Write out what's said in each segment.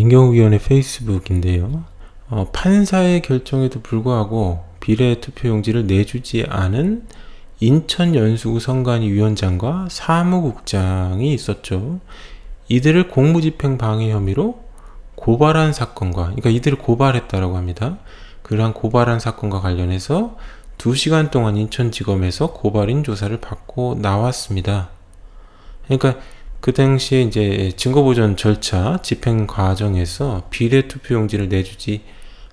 민경위원회 페이스북인데요. 판사의 결정에도 불구하고 비례투표용지를 내주지 않은 인천연수구 선관위 위원장과 사무국장이 있었죠. 이들을 공무집행 방해 혐의로 고발한 사건과, 그러니까 이들을 고발했다라고 합니다. 그러한 고발한 사건과 관련해서 2시간 동안 인천지검에서 고발인 조사를 받고 나왔습니다. 그러니까 그 당시에 이제 증거보전 절차 집행 과정에서 비례투표용지를 내주지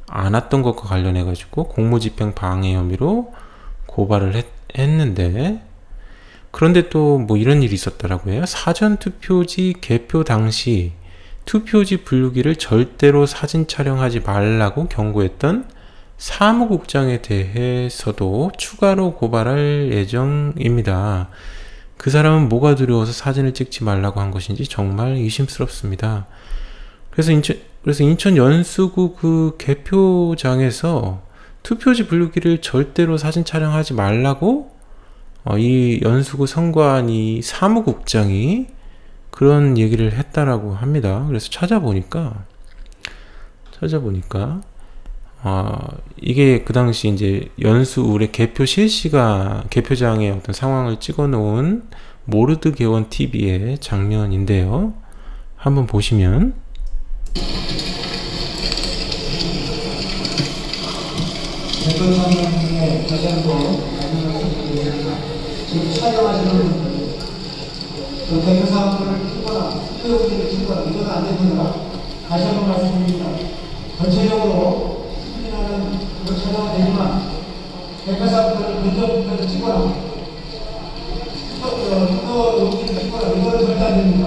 않았던 것과 관련해 가지고 공무집행 방해 혐의로 고발을 했는데, 그런데 또 뭐 이런 일이 있었더라고 해요. 사전투표지 개표 당시 투표지 분류기를 절대로 사진 촬영하지 말라고 경고했던 사무국장에 대해서도 추가로 고발할 예정입니다. 그 사람은 뭐가 두려워서 사진을 찍지 말라고 한 것인지 정말 의심스럽습니다. 그래서 인천 연수구 그 개표장에서 투표지 분류기를 절대로 사진 촬영하지 말라고 이 연수구 선관위 사무국장이 그런 얘기를 했다라고 합니다. 그래서 찾아보니까 이게 그 당시 이제 연수울의 개표 실시간 개표장의 어떤 상황을 찍어 놓은 모르드 개원 TV의 장면인데요. 한번 보시면 대표장에 다시 한번 말씀드리겠습니다. 지금 촬영하시는 분들 그 대표사항을 찍거나 투표용지를 찍거나 이건 안 됩니다. 다시 한번 말씀드립니다. 전체적으로 수진하는 그 촬영은 되지만 대표사항들을 근접표를 찍거나 투표용지를 찍거나 이거는 절대 안 됩니다.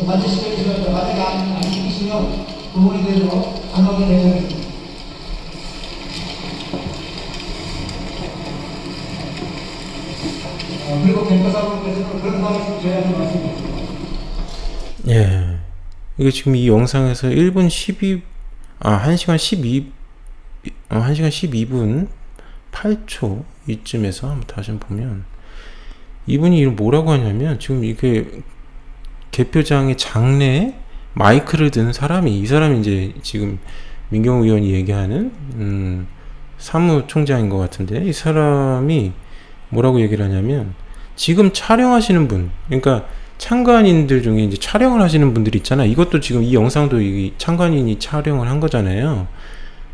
반드시 해주셔서 만약에 안 지키시면 부분이 되도록 강하게 되겠습니다. 그리고 개표사무께서는 그런 상황에서 제안을 말씀드립니다. 예, 이게 지금 이 영상에서 1시간 12분 8초 이쯤에서 한번 다시 보면 이분이 뭐라고 하냐면, 지금 이게 개표장의 장내에 마이크를 든 사람이, 이 사람이 이제 지금 민경우 의원이 얘기하는 사무총장인 것 같은데, 이 사람이 뭐라고 얘기를 하냐면, 지금 촬영하시는 분, 그러니까 참관인들 중에 이제 촬영을 하시는 분들이 있잖아. 이것도 지금 이 영상도 이 참관인이 촬영을 한 거잖아요.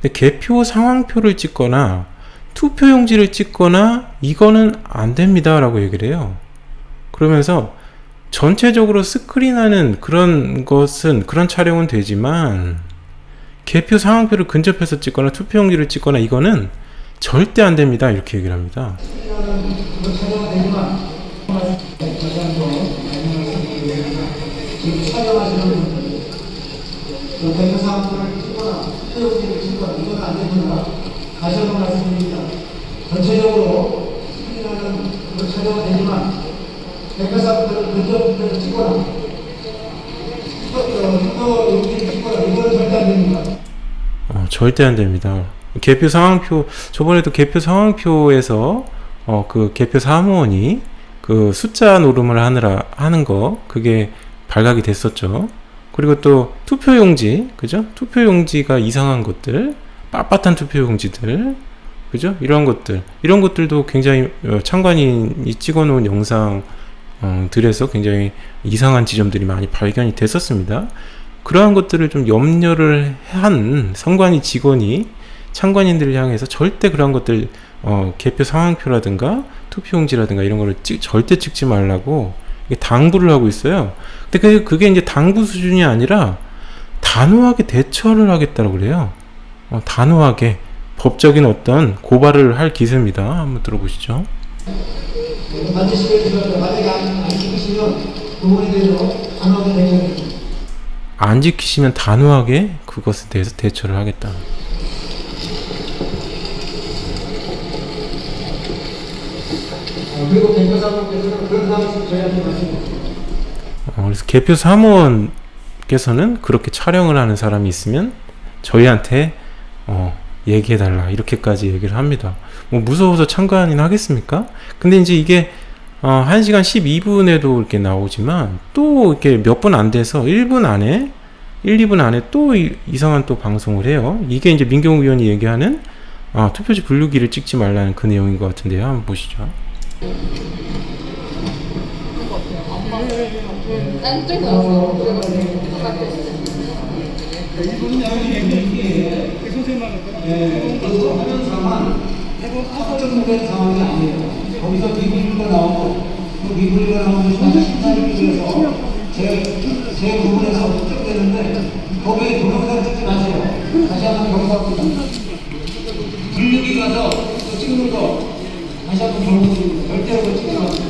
근데 개표 상황표를 찍거나 투표용지를 찍거나 이거는 안 됩니다 라고 얘기를 해요. 그러면서 전체적으로 스크린하는 그런 촬영은 되지만 개표 상황표를 근접해서 찍거나 투표용지를 찍거나 이거는 절대 안 됩니다 이렇게 얘기를 합니다. 지금 촬영하시는 분들 그 대표사항들을 찍거나 투표용지를 찍거나 이건 안 됩니다. 다시 한번 말씀드립니다. 전체적으로 수진하는 그 촬영은 되지만 대표사항들을 근접표를 찍거나 투표용지를 찍거나 이건 절대 안 됩니다. 절대 안 됩니다. 개표 상황표, 저번에도 개표 상황표에서 그 개표 사무원이 그 숫자 노름을 하는 거, 그게 발각이 됐었죠. 그리고 또 투표용지, 그죠? 투표용지가 이상한 것들, 빳빳한 투표용지들, 그죠? 이런 것들도 굉장히 참관인이 찍어놓은 영상들에서 굉장히 이상한 지점들이 많이 발견이 됐었습니다. 그러한 것들을 좀 염려를 한 선관위 직원이 참관인들을 향해서 절대 그런 것들, 개표 상황표라든가 투표용지라든가 이런 거를 절대 찍지 말라고 당부를 하고 있어요. 근데 그게 이제 당부 수준이 아니라 단호하게 대처를 하겠다고 그래요. 단호하게 법적인 어떤 고발을 할 기세입니다. 한번 들어보시죠. 반드시 해주셔서 만약에 안 지키시면 부분이 되도록 단호하게 되겠습니다. 안 지키시면 단호하게 그것에 대해서 대처를 하겠다. 그리고 개표사무께서는 그런 상황에서 저희한테 말씀드립니다. 그래서 개표 사무원께서는 그렇게 촬영을 하는 사람이 있으면 저희한테 얘기해달라 이렇게까지 얘기를 합니다. 뭐 무서워서 참관인 하겠습니까? 근데 이제 이게 1시간 12분에도 이렇게 나오지만 또 이렇게 몇 분 안 돼서 1분 안에 1, 2분 안에 또 이상한 또 방송을 해요. 이게 이제 민경욱 의원이 얘기하는 투표지 분류기를 찍지 말라는 그 내용인 것 같은데요. 한번 보시죠. 확정된 상황이 아니에요. 거기서 미분류가 나오고 그 미분류가 나오면 다시 심사를 위해서 제 부분에서 확정되는데 거기에 동영상 찍지 마세요. 다시 한번 경고합니다. 분류기 가서 또 찍는 거 다시 한번 경고드립니다. 절대로 찍지 마세요.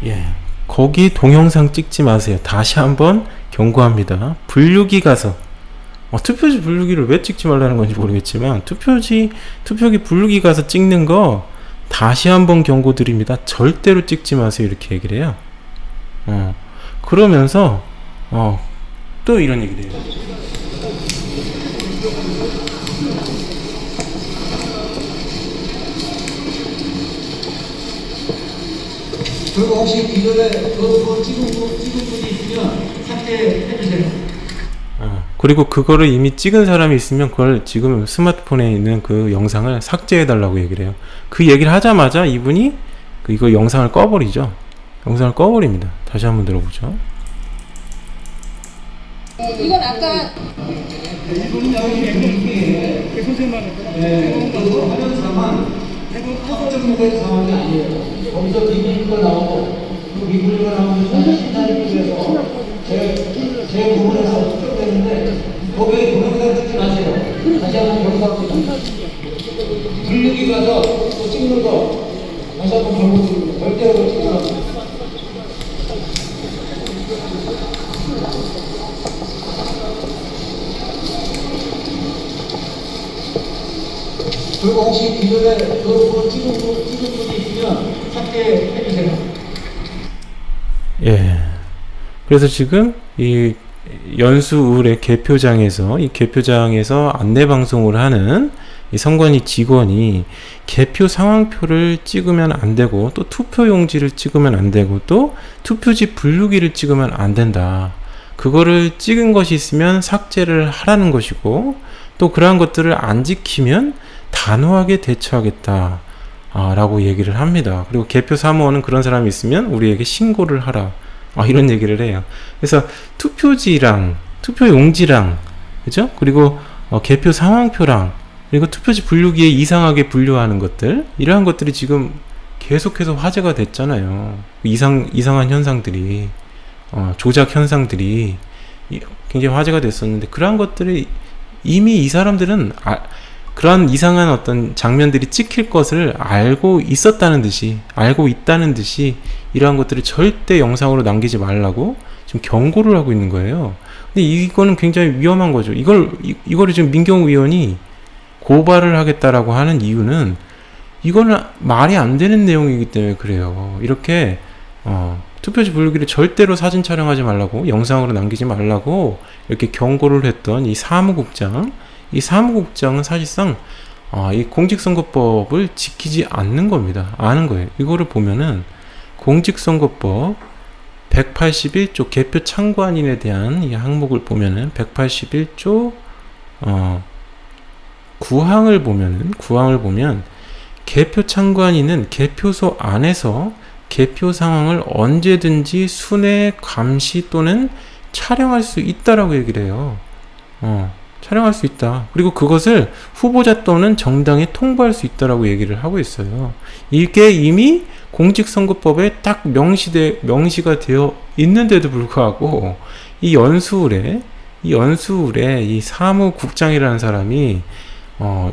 예, 거기 동영상 찍지 마세요. 다시 한번 경고합니다. 분류기 가서 투표지 분류기를 왜 찍지 말라는 건지 모르겠지만 투표기 분류기 가서 찍는 거 다시 한번 경고드립니다. 절대로 찍지 마세요. 이렇게 얘기를 해요. 그러면서 또 이런 얘기를 해요. 그리고 혹시 기존에 그거 찍은 분이 있으면 삭제해 주세요. 그리고 그거를 이미 찍은 사람이 있으면 그걸 지금 스마트폰에 있는 그 영상을 삭제해 달라고 얘기를 해요. 그 얘기를 하자마자 이분이 이거 영상을 꺼버리죠. 영상을 꺼버립니다. 다시 한번 들어보죠. 이건 아까 그거 하면서만 확정된 상황이 아니에요. 거기서 미분류가 나오고 그 미분류가 나오면 다시 심사를 위해서 제 부분에서 확정되는데 거기에 동영상 찍지 마세요. 다시 한번 경고합니다. 분류기 가서 또 찍는 거 다시 한번 경고드립니다. 절대로 찍지 마세요. 그리고 혹시 기존에 그거 찍은 분이 있으면 삭제해 주세요. 예. 그래서 지금 이 연수울의 개표장에서 안내 방송을 하는 이 선관위 직원이 개표 상황표를 찍으면 안 되고 또 투표 용지를 찍으면 안 되고 또 투표지 분류기를 찍으면 안 된다. 그거를 찍은 것이 있으면 삭제를 하라는 것이고 또 그러한 것들을 안 지키면 단호하게 대처하겠다. 라고 얘기를 합니다. 그리고 개표 사무원은 그런 사람이 있으면 우리에게 신고를 하라. 이런 얘기를 해요. 그래서 투표지랑 투표용지랑 그죠? 그리고 개표 상황표랑 그리고 투표지 분류기에 이상하게 분류하는 것들 이러한 것들이 지금 계속해서 화제가 됐잖아요. 이상한 현상들이 조작 현상들이 굉장히 화제가 됐었는데 그러한 것들이 이미 이 사람들은 그런 이상한 어떤 장면들이 찍힐 것을 알고 있다는 듯이 이러한 것들을 절대 영상으로 남기지 말라고 지금 경고를 하고 있는 거예요. 근데 이거는 굉장히 위험한 거죠. 이거를 지금 민경욱 의원이 고발을 하겠다라고 하는 이유는 이거는 말이 안 되는 내용이기 때문에 그래요. 이렇게 투표지 분류기를 절대로 사진 촬영하지 말라고 영상으로 남기지 말라고 이렇게 경고를 했던 이 사무국장은 사실상 이 공직선거법을 지키지 않는 겁니다. 아는 거예요. 이거를 보면은 공직선거법 181조 개표 참관인에 대한 이 항목을 보면은 181조 9항을 보면 개표 참관인은 개표소 안에서 개표 상황을 언제든지 순회 감시 또는 촬영할 수 있다라고 얘기를 해요. 촬영할 수 있다. 그리고 그것을 후보자 또는 정당에 통보할 수 있다라고 얘기를 하고 있어요. 이게 이미 공직선거법에 딱 명시가 되어 있는데도 불구하고 이 연수울에 이 사무국장이라는 사람이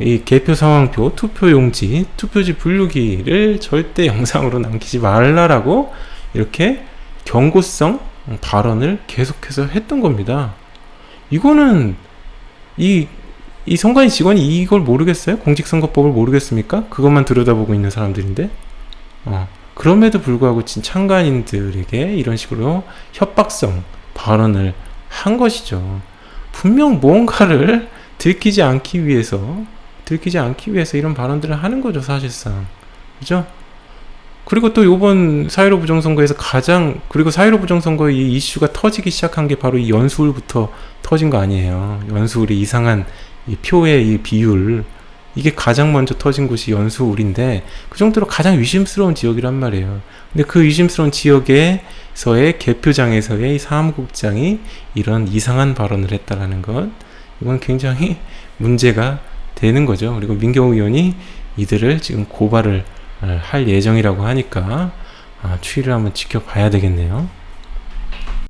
이 개표 상황표, 투표용지, 투표지 분류기를 절대 영상으로 남기지 말라라고 이렇게 경고성 발언을 계속해서 했던 겁니다. 이거는 이 선관위 직원이 이걸 모르겠어요? 공직선거법을 모르겠습니까? 그것만 들여다보고 있는 사람들인데 그럼에도 불구하고 참관인들에게 이런 식으로 협박성 발언을 한 것이죠. 분명 무언가를 들키지 않기 위해서 이런 발언들을 하는 거죠, 사실상. 그죠? 그리고 또 요번 4.15 부정선거에서 그리고 4.15 부정선거 이 이슈가 터지기 시작한 게 바로 이 연수울부터 터진 거 아니에요. 연수울이 이상한 이 표의 이 비율, 이게 가장 먼저 터진 곳이 연수울인데, 그 정도로 가장 위심스러운 지역이란 말이에요. 근데 그 위심스러운 지역에서의 개표장에서의 사무국장이 이런 이상한 발언을 했다라는 것, 이건 굉장히 문제가 되는 거죠. 그리고 민경욱 의원이 이들을 지금 고발을 할 예정이라고 하니까 추이를 한번 지켜봐야 되겠네요.